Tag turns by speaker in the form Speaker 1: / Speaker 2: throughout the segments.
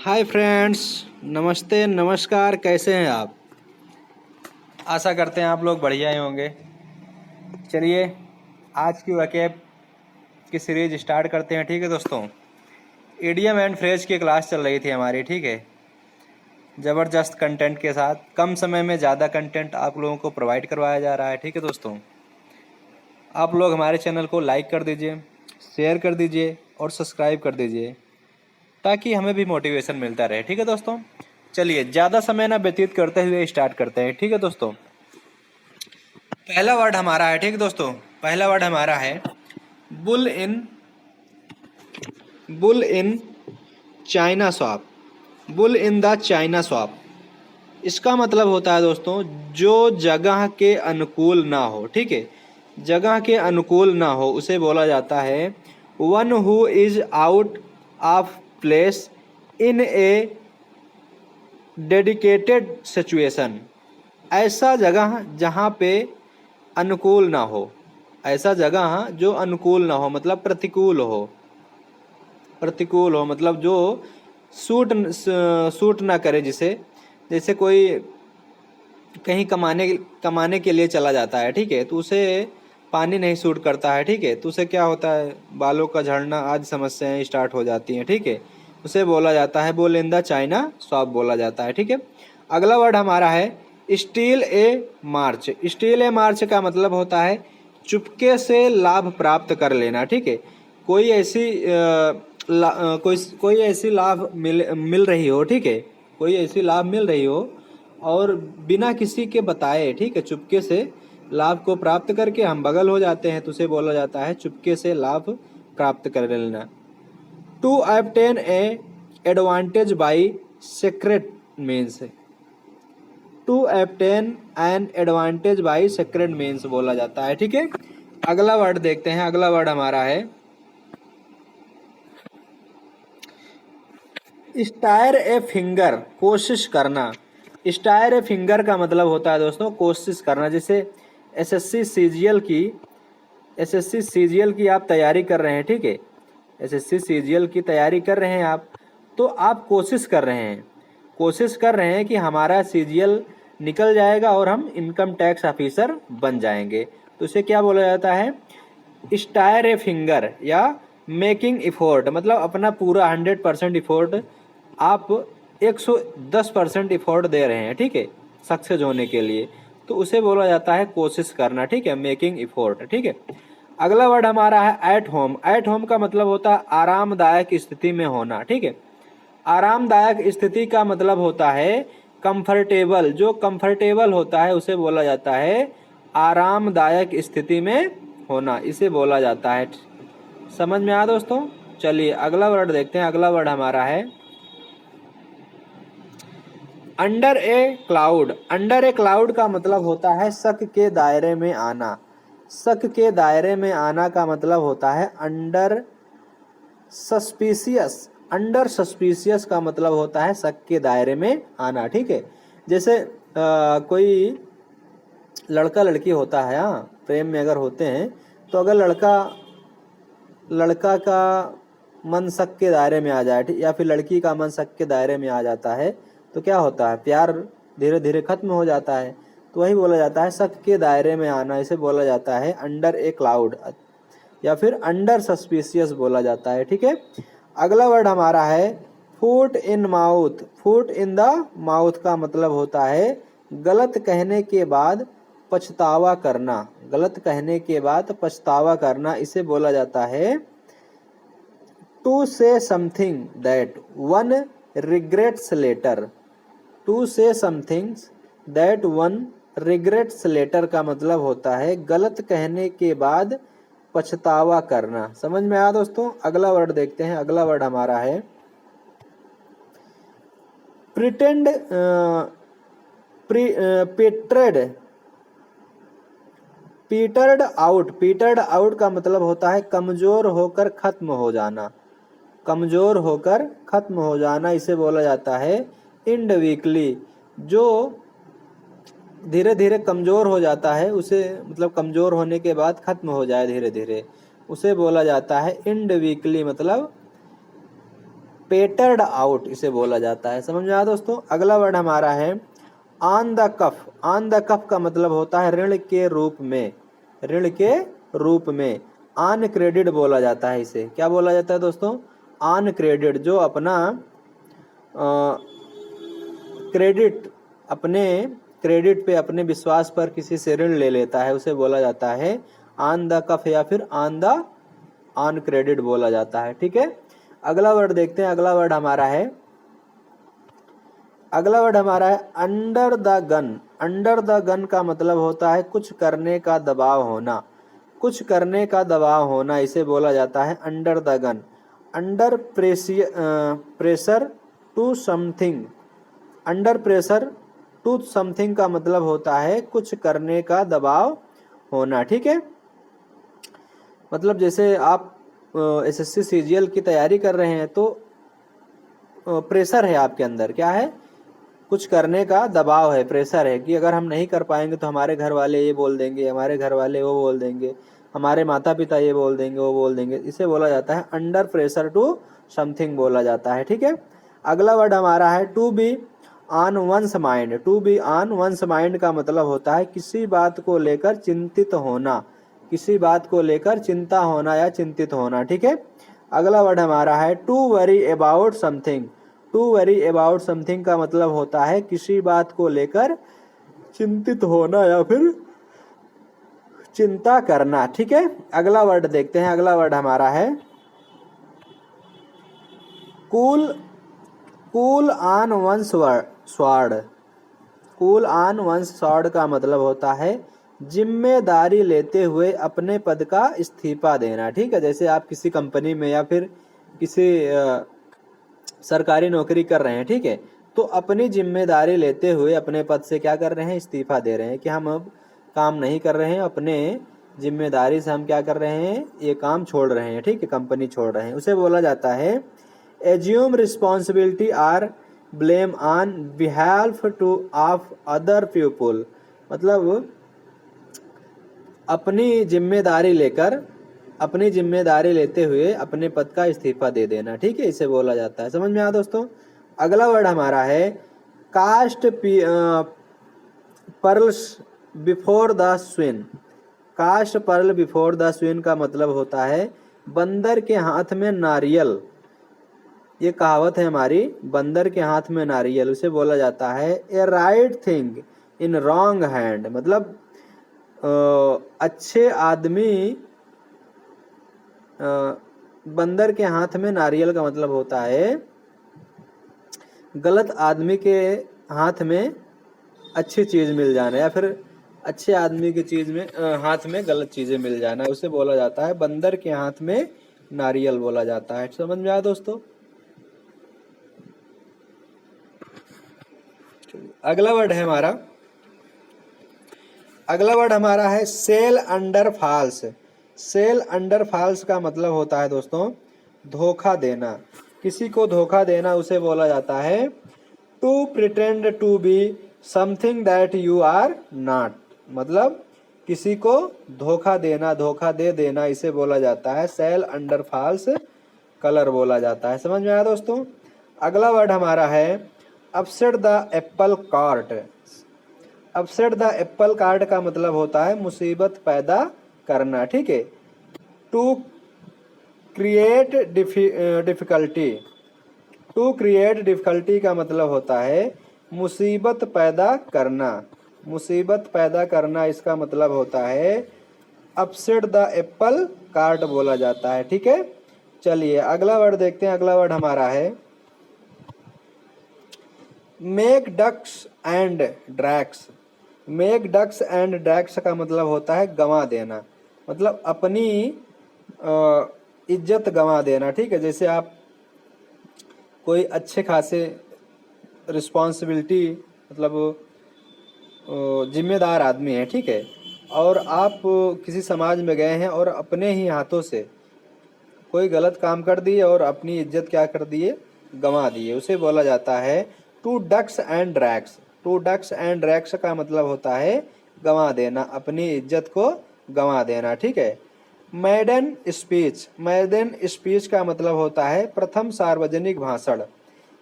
Speaker 1: Hi friends, नमस्ते नमस्कार। कैसे हैं आप? आशा करते हैं आप लोग बढ़िया ही होंगे। चलिए आज की वकैब की सीरीज स्टार्ट करते हैं। ठीक है दोस्तों, इडियम एंड फ्रेज की क्लास चल रही थी हमारी। ठीक है, ज़बरदस्त कंटेंट के साथ कम समय में ज़्यादा कंटेंट आप लोगों को प्रोवाइड करवाया जा रहा है। ठीक है दोस्तों, आप लोग हमारे चैनल को लाइक कर दीजिए, शेयर कर दीजिए और सब्सक्राइब कर दीजिए ताकि हमें भी मोटिवेशन मिलता रहे। ठीक है दोस्तों, चलिए ज़्यादा समय ना व्यतीत करते हुए स्टार्ट करते हैं। ठीक है दोस्तों, पहला वर्ड हमारा है। ठीक है दोस्तों, पहला वर्ड हमारा है bull in China shop. Bull in the China shop, इसका मतलब होता है दोस्तों जो जगह के अनुकूल ना हो। ठीक है, जगह के अनुकूल ना हो उसे बोला जाता है one who is out of place in A dedicated situation. ऐसा जगह जहाँ पे अनुकूल ना हो, ऐसा जगह जो अनुकूल ना हो मतलब प्रतिकूल हो। प्रतिकूल हो मतलब जो सूट ना करे, जिसे जैसे कोई कहीं कमाने के लिए चला जाता है। ठीक है, तो उसे पानी नहीं सूट करता है। ठीक है, तो उसे क्या होता है, बालों का झड़ना आदि समस्याएं स्टार्ट हो जाती हैं। ठीक है, उसे बोला जाता है bull in the China shop बोला जाता है। ठीक है, अगला वर्ड हमारा है स्टील ए मार्च। स्टील ए मार्च का मतलब होता है चुपके से लाभ प्राप्त कर लेना। ठीक है, कोई ऐसी कोई ऐसी लाभ मिल रही हो। ठीक है, कोई ऐसी लाभ मिल रही हो और बिना किसी के बताए, ठीक है, चुपके से लाभ को प्राप्त करके हम बगल हो जाते हैं तो उसे बोला जाता है चुपके से लाभ प्राप्त कर लेना। To obtain a advantage by secret means. To obtain an advantage by secret means बोला जाता है। ठीक है, अगला वर्ड देखते हैं। अगला वर्ड हमारा है स्टायर ए फिंगर, कोशिश करना। स्टायर ए फिंगर का मतलब होता है दोस्तों कोशिश करना। जैसे एसएससी सीजीएल की आप तैयारी कर रहे हैं। ठीक है, एसएससी सीजीएल की तैयारी कर रहे हैं आप, तो आप कोशिश कर रहे हैं, कोशिश कर रहे हैं कि हमारा सीजीएल निकल जाएगा और हम इनकम टैक्स ऑफिसर बन जाएंगे। तो इसे क्या बोला जाता है, स्टायर ए फिंगर या मेकिंग इफोर्ट। मतलब अपना पूरा 100% इफोर्ट आप 110% इफोर्ट दे रहे हैं। ठीक है, सक्सेस होने के लिए, तो उसे बोला जाता है कोशिश करना। ठीक है, मेकिंग इफोर्ट। ठीक है, अगला वर्ड हमारा है एट होम। एट होम का मतलब होता है आरामदायक स्थिति में होना। ठीक है, आरामदायक स्थिति का मतलब होता है कंफर्टेबल। जो कंफर्टेबल होता है उसे बोला जाता है आरामदायक स्थिति में होना, इसे बोला जाता है। समझ में आया दोस्तों? चलिए अगला वर्ड देखते हैं। अगला वर्ड हमारा है अंडर ए क्लाउड। अंडर ए क्लाउड का मतलब होता है शक के दायरे में आना। शक के दायरे में आना का मतलब होता है अंडर सस्पिशियस। अंडर सस्पिशियस का मतलब होता है शक के दायरे में आना। ठीक है, जैसे कोई लड़का लड़की होता है, हाँ, प्रेम में अगर होते हैं तो अगर लड़का का मन शक के दायरे में आ जाए या फिर लड़की का मन शक के दायरे में आ जाता है तो क्या होता है, प्यार धीरे धीरे खत्म हो जाता है। तो वही बोला जाता है शक के दायरे में आना, इसे बोला जाता है अंडर ए क्लाउड या फिर अंडर सस्पिशियस बोला जाता है। ठीक है, अगला वर्ड हमारा है foot in mouth. Foot in the mouth का मतलब होता है गलत कहने के बाद पछतावा करना। गलत कहने के बाद पछतावा करना, इसे बोला जाता है to say something that one regrets later. To say something that one regrets later का मतलब होता है गलत कहने के बाद पछतावा करना। समझ में आया दोस्तों? अगला वर्ड देखते हैं। अगला वर्ड हमारा है pretend petered. Petered out. Petered out का मतलब होता है कमजोर होकर खत्म हो जाना। कमजोर होकर खत्म हो जाना, इसे बोला जाता है इंड वीकली। जो धीरे धीरे कमजोर हो जाता है उसे, मतलब कमजोर होने के बाद खत्म हो जाए धीरे धीरे, उसे बोला जाता है इंड वीकली। मतलब पेटर्ड आउट इसे बोला जाता है। समझ में आया दोस्तों। अगला वर्ड हमारा है on the cuff. On the cuff का मतलब होता है ऋण के रूप में, ऋण के रूप में। ऑन क्रेडिट बोला जाता है इसे। क्या बोला जाता है दोस्तों? On credit. जो अपना क्रेडिट, अपने क्रेडिट पे, अपने विश्वास पर किसी से ऋण ले लेता है उसे बोला जाता है ऑन द कफ या फिर ऑन क्रेडिट बोला जाता है। ठीक है। अगला वर्ड देखते हैं। अगला वर्ड हमारा है under the gun. Under the gun का मतलब होता है कुछ करने का दबाव होना, कुछ करने का दबाव होना, इसे बोला जाता है under the gun. Under pressure to something. Under pressure to something का मतलब होता है कुछ करने का दबाव होना। ठीक है। मतलब जैसे आप एसएससी सीजीएल की तैयारी कर रहे हैं तो प्रेशर है आपके अंदर, क्या है? कुछ करने का दबाव है, प्रेशर है कि अगर हम नहीं कर पाएंगे तो हमारे घर वाले ये बोल देंगे, हमारे घर वाले वो बोल देंगे, हमारे माता पिता ये बोल देंगे, वो बोल देंगे। इसे बोला जाता है अंडर प्रेशर टू समथिंग बोला जाता है। ठीक है। अगला वर्ड हमारा है to be on one's mind. To be on one's mind का मतलब होता है किसी बात को लेकर चिंतित होना, किसी बात को लेकर चिंता होना या चिंतित होना। ठीक है। अगला वर्ड हमारा है to worry about something. To worry about something का मतलब होता है किसी बात को लेकर चिंतित होना या फिर चिंता करना। ठीक है। अगला वर्ड देखते हैं। अगला वर्ड हमारा है cool. Cool on one sword. Cool on one sword का मतलब होता है जिम्मेदारी लेते हुए अपने पद का इस्तीफा देना। ठीक है। जैसे आप किसी कंपनी में या फिर किसी सरकारी नौकरी कर रहे हैं, ठीक है, तो अपनी जिम्मेदारी लेते हुए अपने पद से क्या कर रहे हैं? इस्तीफा दे रहे हैं कि हम अब काम नहीं कर रहे हैं, अपने जिम्मेदारी से हम क्या कर रहे हैं? ये काम छोड़ रहे हैं। ठीक है। कंपनी छोड़ रहे हैं। उसे बोला जाता है assume responsibility or blame on behalf to of other people. मतलब अपनी जिम्मेदारी लेते हुए अपने पद का इस्तीफा दे देना। ठीक है। इसे बोला जाता है। समझ में आया दोस्तों। अगला वर्ड हमारा है cast pearls before the swine. Cast pearl before the swine का मतलब होता है बंदर के हाथ में नारियल। ये कहावत है हमारी, बंदर के हाथ में नारियल। उसे बोला जाता है a right thing in wrong hand. मतलब अच्छे आदमी, बंदर के हाथ में नारियल का मतलब होता है गलत आदमी के हाथ में अच्छी चीज मिल जाना या फिर अच्छे आदमी की चीज में हाथ में गलत चीजें मिल जाना। उसे बोला जाता है बंदर के हाथ में नारियल बोला जाता है। समझ में आया दोस्तों। अगला वर्ड हमारा है sail under false. Sail under false का मतलब होता है दोस्तों धोखा देना, किसी को धोखा देना। उसे बोला जाता है to pretend to be something that you are not. मतलब किसी को धोखा देना, धोखा दे देना, इसे बोला जाता है सेल अंडर फॉल्स कलर बोला जाता है। समझ में आया दोस्तों। अगला वर्ड हमारा है upset the apple cart. Upset the apple cart का मतलब होता है मुसीबत पैदा करना। ठीक है। To create difficulty. To create difficulty का मतलब होता है मुसीबत पैदा करना। मुसीबत पैदा करना इसका मतलब होता है अपसेट द एप्पल कार्ट बोला जाता है। ठीक है। चलिए अगला वर्ड देखते हैं। अगला वर्ड हमारा है make ducks and drakes. Make ducks and drakes का मतलब होता है गंवा देना, मतलब अपनी इज्जत गंवा देना। ठीक है। जैसे आप कोई अच्छे खासे रिस्पॉन्सिबिलिटी, मतलब जिम्मेदार आदमी है, ठीक है, और आप किसी समाज में गए हैं और अपने ही हाथों से कोई गलत काम कर दिए और अपनी इज्जत क्या कर दिए? गंवा दिए। उसे बोला जाता है to ducks and drakes. To ducks and drakes का मतलब होता है गंवा देना, अपनी इज्जत को गंवा देना। ठीक है। मैडन स्पीच, मैडन स्पीच का मतलब होता है प्रथम सार्वजनिक भाषण।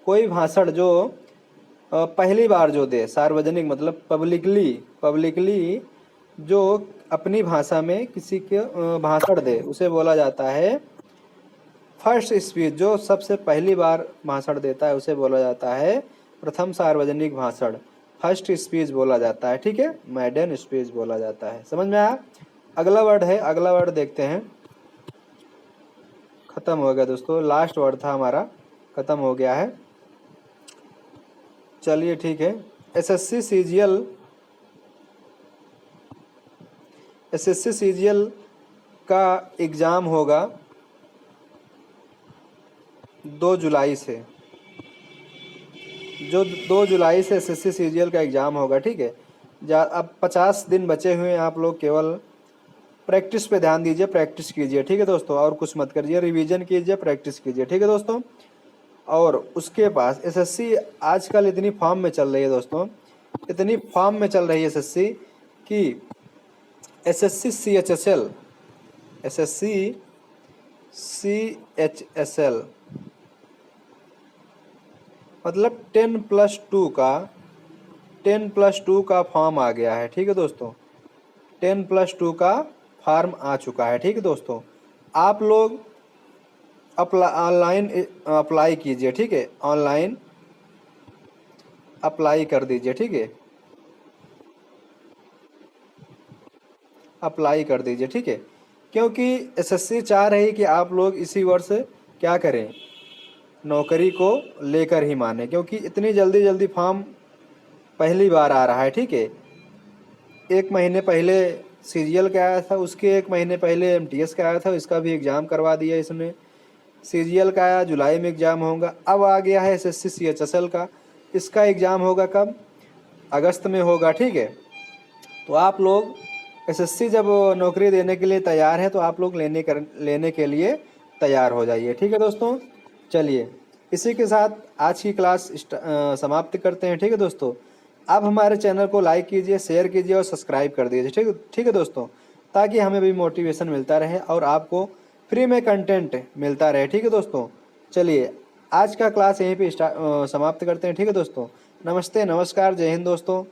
Speaker 1: कोई भाषण जो पहली बार जो दे, सार्वजनिक मतलब पब्लिकली, पब्लिकली जो अपनी भाषा में किसी के भाषण दे उसे बोला जाता है फर्स्ट स्पीच। जो सबसे पहली बार भाषण देता है उसे बोला जाता है प्रथम सार्वजनिक भाषण, फर्स्ट स्पीच बोला जाता है, ठीक है, मैडन स्पीच बोला जाता है। समझ में आया? अगला वर्ड है, अगला वर्ड देखते हैं। खत्म हो गया दोस्तों, लास्ट वर्ड था हमारा, खत्म हो गया है। चलिए ठीक है। एसएससी सीजीएल, एसएससी सीजीएल का एग्ज़ाम होगा 2 जुलाई से, जो 2 जुलाई से एसएससी सीजीएल का एग्ज़ाम होगा, ठीक है। अब 50 दिन बचे हुए हैं, आप लोग केवल प्रैक्टिस पे ध्यान दीजिए, प्रैक्टिस कीजिए, ठीक है दोस्तों, और कुछ मत करिए, रिवीजन कीजिए, प्रैक्टिस कीजिए, ठीक है दोस्तों। और उसके पास एसएससी आजकल इतनी फॉर्म में चल रही है दोस्तों, इतनी फॉर्म में चल रही है एसएससी कि एसएससी सीएचएसएल, एसएससी सीएचएसएल मतलब 10+2 का, 10+2 का फॉर्म आ गया है, ठीक है दोस्तों, 10+2 का फॉर्म आ चुका है, ठीक है दोस्तों। आप लोग ऑनलाइन अप्लाई कीजिए, ठीक है, ऑनलाइन अप्लाई कर दीजिए, ठीक है, अप्लाई कर दीजिए, ठीक है, क्योंकि एसएससी चाह रही कि आप लोग इसी वर्ष क्या करें, नौकरी को लेकर ही माने, क्योंकि इतनी जल्दी जल्दी फॉर्म पहली बार आ रहा है, ठीक है। 1 महीने पहले सीजीएल का आया था, उसके 1 महीने पहले एमटीएस का आया था, इसका भी एग्ज़ाम करवा दिया इसने। सीजीएल का आया, जुलाई में एग्ज़ाम होगा। अब आ गया है एसएससी सीएचएसएल का, इसका एग्ज़ाम होगा कब? अगस्त में होगा, ठीक है। तो आप लोग एसएससी जब नौकरी देने के लिए तैयार है तो आप लोग लेने के लिए तैयार हो जाइए, ठीक है दोस्तों। चलिए इसी के साथ आज की क्लास समाप्त करते हैं, ठीक है दोस्तों। आप हमारे चैनल को लाइक कीजिए, शेयर कीजिए और सब्सक्राइब कर दीजिए, ठीक है दोस्तों, ताकि हमें भी मोटिवेशन मिलता रहे और आपको फ्री में कंटेंट मिलता रहे, ठीक है दोस्तों। चलिए आज का क्लास यहीं पे समाप्त करते हैं, ठीक है दोस्तों। नमस्ते, नमस्कार, जय हिंद दोस्तों।